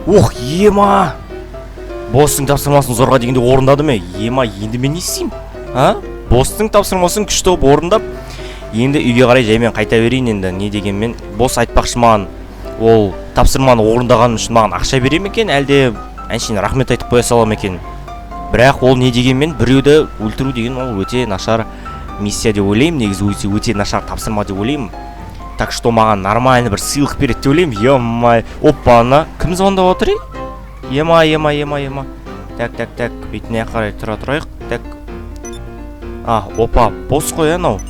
Ох, ема! Бостың тапсырмасын зорға дегенде орындадым ема, енді мен не істеймін? Бостың тапсырмасын күшті болып орындап, енді үйге қарай жаймен қайта берейін енді. Не дегенмен, бос айтпақшы маған, ол тапсырманы орындағаным үшін маған ақша бере ме екен, әлде әншейін рахмет айтып қоя сала ма екен? Бірақ ол не дегенмен, біреуді өлтіру деген ол өте нашар миссия деп ойлаймын, негізі өте нашар тапсырма деп ойлаймын. Так что маған нормальный бір сыйлық береді деп ойлаймын. Ема, опа, ана кім звондап отыр? Ема. Так, бетіне қарай тұра тұрайық. Так. Опа, бос қой анау.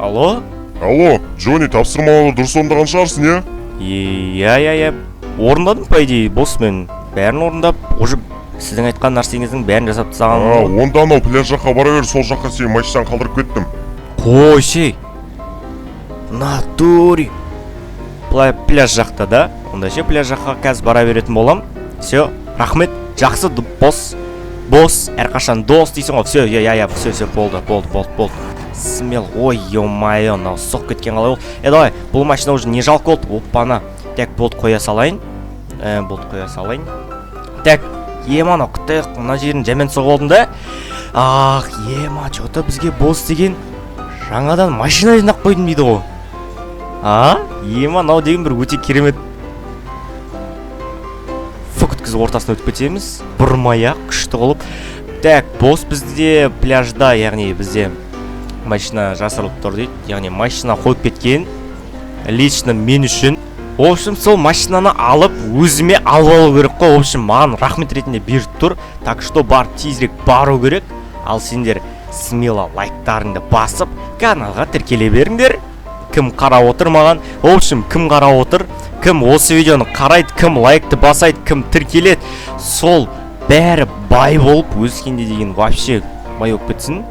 Алло, Джонни, тапсырмаларды дұрыс орындаған шығарсың, иә. Орындадым по идее, бос, мен бәрін орындап, уже сіздің айтқан нәрсеңіздің бәрін жасап тастағаным. Онда анау пляж жаққа бара бер, сол жаққа сені машинадан қалдырып кеттім. Қойшы. Натури. Пляж жақта да? Онда ше пляж жаққа қазір бара беретін болам. Все, рахмет. Жақсы, бос, әрқашан дос дейсің ғой. Все, болды. Смел, ой, ё-майо, мынау соқ кеткен қалай ол. Давай, бұл машина уже не жалко болды. Оппана. Так, болды, қоя салайын. Так, ема, анау құттайық, мына жерін жәмен соғып алдым да. Ема, что-то бізге бос деген жаңадан машина жинап қойдым дейді ғой. Ема, мынау деген бір өте керемет. Өткізіп ортасына өтіп кетеміз. Бұрмай-ақ күшті қылып. Так, бос бізде пляжда, яғни бізде машина жасырылып тұр дейді. Яғни машина қойып кеткен. Лично мен үшін. В общем, сол машинаны алып, өзіме алып алу керек қой. В общем, маған рахмет ретінде беріп тұр. Так что бар тезірек бару керек. Ал сендер смело лайктарыңды басып, каналға тіркеле беріңдер. Кім қарап отыр маған? В общем, кім қарап отыр? Кім осы видеоны қарайды, кім лайкты басайды, кім тіркеледі, сол бәрі бай болып өскенде деген вообще бай болып кетсін.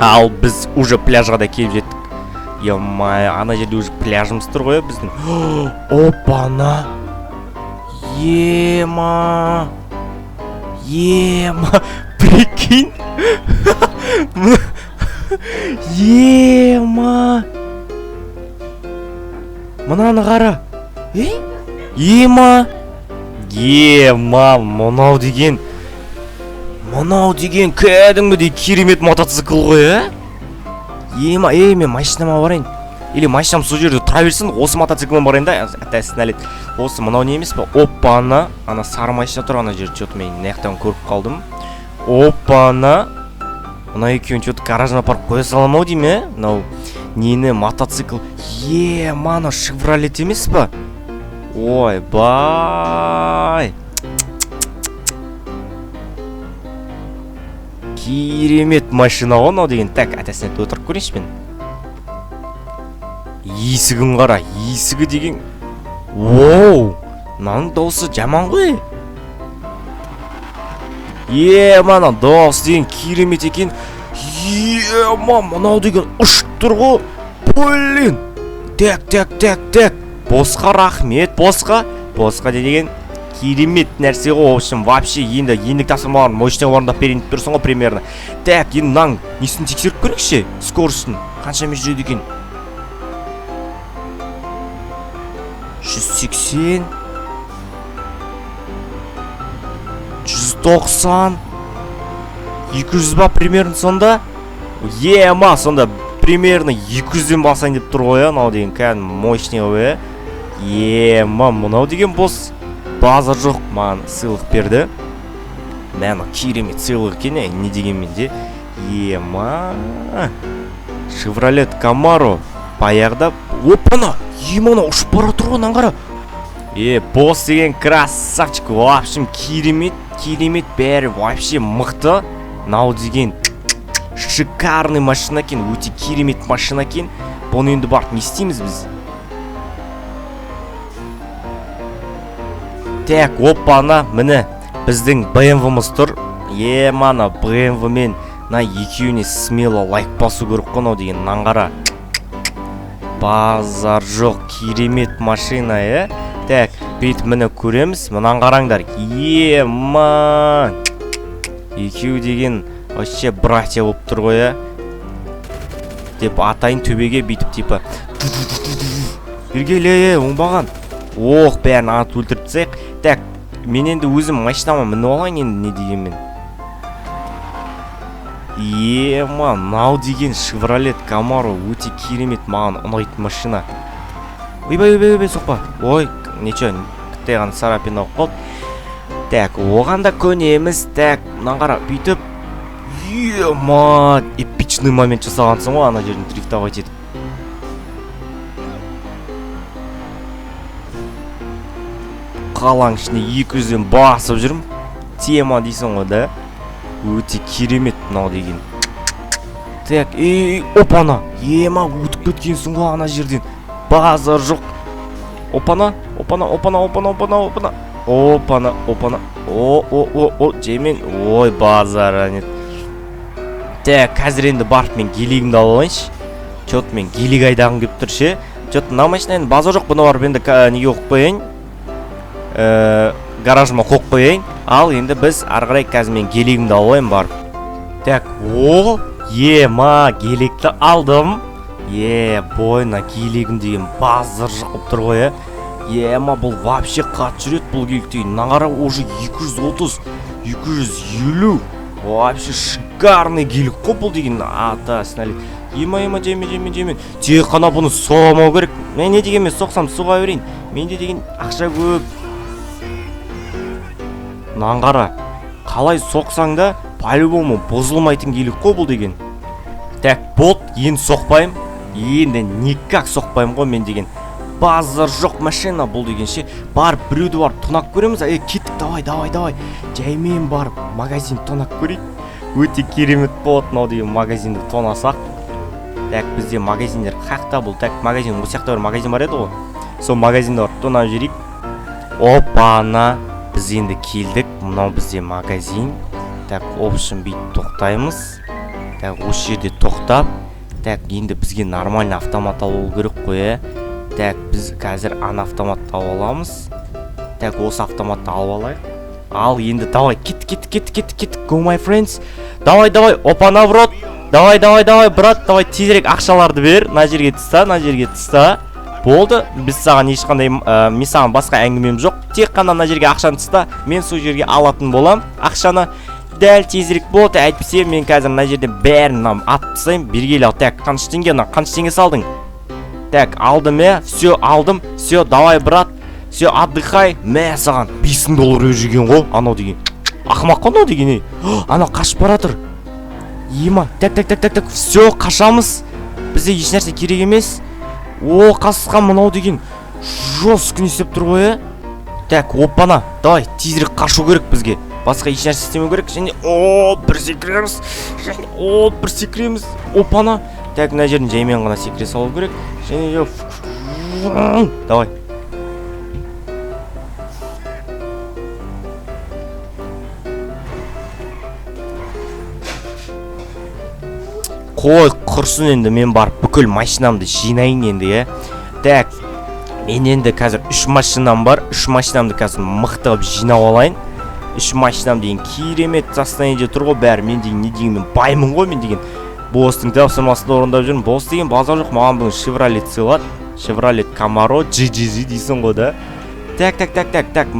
Ал біз уже пляжға да келіп жеттік. Ема, ана жерде уже пляжымыз тұр ғой біздің. Опана. Ема, прикинь. Ема. Мынаны қара. Ема, мынау деген кәдімгідей керемет мотоцикл ғой, Ема, мен машинама барайын. Или машинам сол жерде тұра берсін, осы мотоциклмен барайын да, әтәсін әлет. Осы мынау не емес па? Опа, ана сары машина тұр, ана жерде что-то мен наяқтан көріп қалдым. Опа, мына екеуін что-то гаражына апарып қоя салам ау деймін, мынау нені мотоцикл. Ема, мынау Шевролет емес па? Ой, бай. Керемет машина ғой мынау деген. Так, әтәсіне отырып көрейінші мен. Есігін қара, есігі деген. Воу, мынаның дауысы жаман ғой. Ема, дауысы деген керемет екен. Ема, мынау деген ұшып тұр ғой. Блин. Так. Босқа рахмет, босқа деген керемет нәрсе ғой. В общем, вообще енді ендік тапсырмаларын мощный орындап берейін деп тұрсың ғой примерно. Так, енді мынаның несін тексеріп көрейікші, скоростын қаншамен жүреді екен? 180, 190, 200 ба примерно сонда? Ема, сонда примерно 200-ден басайын деп тұр ғой, мынау деген кәдім мощный ғой. Ема, мынау деген бос. Базар жоқ, маған сыйлық берді. Мәні керемет сыйлық екен, не дегенмен де. Ема, Шевролет Камаро баяғыда. Опана, ема, ұшып бара тұр ғой, қара. Бос деген красавчик. В общем, керемет, бәрі вообще мықты. Нау деген шикарный машина екен, өте керемет машина екен. Бұны енді барып не істейміз біз? Так, опана, міне біздің BMW-мыз тұр. Ема, BMW-мен екеуіне смело лайк басу керек қой деген наңғара. Базар жоқ, керемет машина, Так, бет міне көреміз, мұнан қараңдар. Ема, екеу деген вообще братья болып тұр ғой, Деп атайын төбеге бейтіп типа. Бергеле, оңбаған. ох, бәрін атып өлтіріп тастайық. Так, мен енді өзім машинама мініп алайын енді, не дегенмен. Ема, мынау деген Chevrolet Camaro өте керемет, маған ұнайтын машина. Ойбай, соқпа. Ой, нечо, кітте ғана сарапин ауып қалды. Так, оған да көнеміз. Так, мынан қара, бүйтіп. Ема, эпичный момент жасағансың ғой, ана жерін дрифтовать етіп. Қалаң ішіне 200-ден басып жүрмін. Тема дейсің ғой да. Өте керемет мынау деген. Так, опана. Ема, өтіп кеткенсің ғой ана жерден. Базар жоқ. Опана. О, жемен. Ой, базар анет. Так, қазір енді барып мен гелигімді алып алайыншы. Чот мен гелиг айдағым келіп тұр ше. Чот мына машина енді базар жоқ, бұны барып енді неге қойып қояйын. Гаражыма қойып қояйын. Ал енді біз ары қарай қазір мен гелигімді алып алайын барып. Так, ема, гелигті алдым. Бойна гелигім деген базар жоқ тұр ғой. Ема, бұл вообще қат жүрет бұл гелигті. Нағара уже 230, 250. Вообще шикарный гелик қой бұл деген. Ата, сналет. Ема, жемен. Тек қана бұны соғамау керек. Мен не деген мен соқсам суға берейін. Менде деген ақша көп. Наңғара, қалай соқсаң да по-любому бұзылмайтын гелик қой бұл деген. Так, бот, енді соқпайым. Енді никак соқпайым ғой мен деген. Базар жоқ машина бұл дегенше. Барып біреуді барып тонақ көреміз. Кеттік, давай. Жаймен барып магазин тонақ көрейік. Өте керемет болады мынау деген магазинді тонасақ. Так, бізде магазиндер қақта бұл. Так, магазин, бұл сияқты бір магазин бар еді ғой. Сол магазинді барып тонап жүрейік. Опана. Біз енді келдік, мынау бізде магазин. Так, общем бүйтіп тоқтаймыз. Так, осы жерде тоқтап. Так, енді бізге нормальный автомат алу керек қой. Так, біз қазір ана автоматты алып аламыз. Так, осы автоматты алып алайық. Ал енді давай, кеттік, go my friends. Давай, опана, брат. Давай, брат, давай, тезірек ақшаларды бер. На жерге тыста. Болды, біз саған ешқандай, мен саған басқа әңгімем жоқ. Тек қана на жерге ақшаны тыста, мен сол жерге алатын болам. Ақшаны дәл тезірек болды, әйтпесе мен қазір на жерде бәрін атып тастаймын. Бергелі ал. Так, қанша теңге салдың? Так, алдым, все, алдым. Все, давай, брат. Все, отдыхай. Мә саған $5 жүрген ғой, анау деген. Ақымақ қой анау деген. Анау қашып баратыр. Ема, так. Все, қашамыз. Бізде еш нәрсе керек емес. Қасқан мынау деген жестко не істеп тұр ғой. Так, опана. Давай, тезірек қашу керек бізге. Басқа еш нәрсе істемеу керек. Және бір секіреміз. Опана. Так, мына жерін жаймен ғана секіре салу керек. Және давай. Қой, құрсын енді мен барып бүкіл машинамды жинайын енді, Так, мен енді қазір 3 машинам бар. 3 машинамды қазір мықтығып жинап алайын. 3 машинам деген керемет состояниеде тұр ғой бәрі. Мен деген не деген мен баймын ғой мен деген. Бостың тапсырмасын орындап жүрмін. Бос деген базар жоқ, маған бүгін Chevrolet сыйлады. Chevrolet Camaro GGZ дейсің ғой да. Так,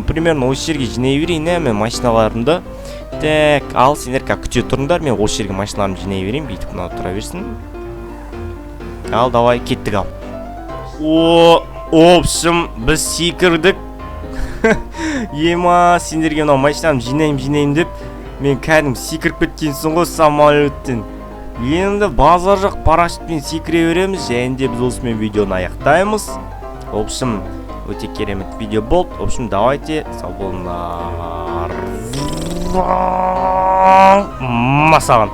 примерно осы жерге жинай берейін мен машиналарымды. Так, ал сендер күте тұрыңдар, мен осы жерге машиналарымды жинай берейін, бүйтіп мынау тұра берсін. Ал, давай, кеттік ал. Общем, біз секірдік. Ема, сендерге мынау машинамды жинайым деп, мен кәдім секіріп кеткенсің ғой самолеттен. Енді базар жоқ, парашютпен секіре береміз, және де біз осымен видеоны аяқтаймыз. Общем, өте керемет видео болды. Общем, давайте, сау болыңдар. Масаған.